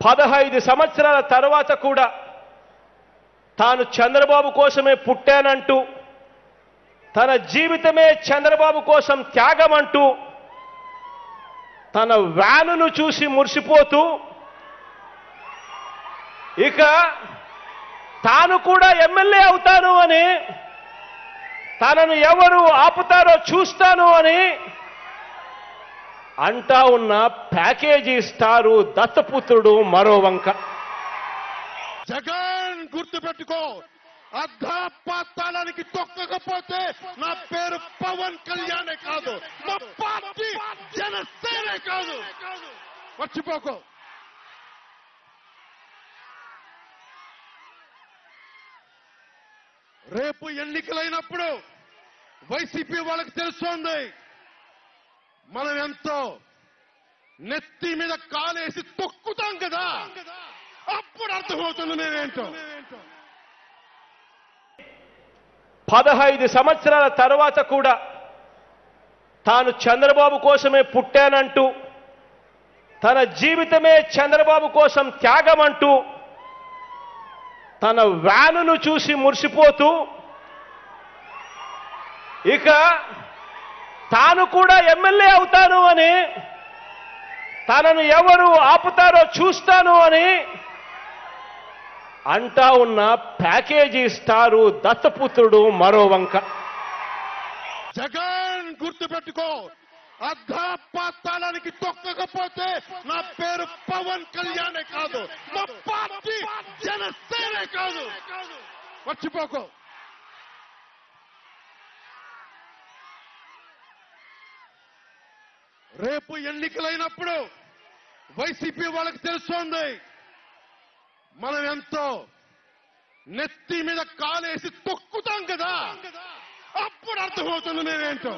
15 సంవత్సరాల తర్వాత కూడా తాను చంద్రబాబు కోసమే పుట్టానంటూ తన జీవితమే చంద్రబాబు కోసం త్యాగమంటూ తన వ్యానును చూసి మురిసిపోతూ ఇక తాను కూడా ఎమ్మెల్యే అవుతాను అని తనను ఎవరు ఆపుతారో చూస్తాను అని అంటా ఉన్న ప్యాకేజీ స్టారు దత్తపుత్రుడు మరో వంక. జగన్ గుర్తుపెట్టుకో, అర్ధపాతాళానికి తొక్కకపోతే నా పేరు పవన్ కళ్యాణే కాదు, మా పార్టీ జనసేనే కాదు, మర్చిపోకో. రేపు ఎన్నికలైనప్పుడు వైసీపీ వాళ్ళకి తెలుస్తోంది మనం ఎంతో. నెత్తి మీద కాలేసి తొక్కుతాం కదా, అప్పుడు అర్థమవుతుంది నేనేంటో. 15 సంవత్సరాల తర్వాత కూడా తాను చంద్రబాబు కోసమే పుట్టానంటూ తన జీవితమే చంద్రబాబు కోసం త్యాగమంటూ తన వ్యానును చూసి మురిసిపోతూ ఇక తాను కూడా ఎమ్మెల్యే అవుతాను అని తనను ఎవరు ఆపుతారో చూస్తాను అని అంటా ఉన్న ప్యాకేజీ స్టారు దత్తపుత్రుడు మరో వంక. జగన్ గుర్తుపెట్టుకో, అర్ధపాతాళానికి తొక్కకపోతే నా పేరు పవన్ కళ్యాణే కాదు, మా పార్టీ జనసేనే కాదు, మర్చిపోకో. రేపు ఎన్నికలైనప్పుడు వైసీపీ వాళ్ళకి తెలుస్తోంది మనం ఎంతో. నెత్తి మీద కాలేసి తొక్కుతాం కదా, అప్పుడు అర్థమవుతుంది నేనేంటో.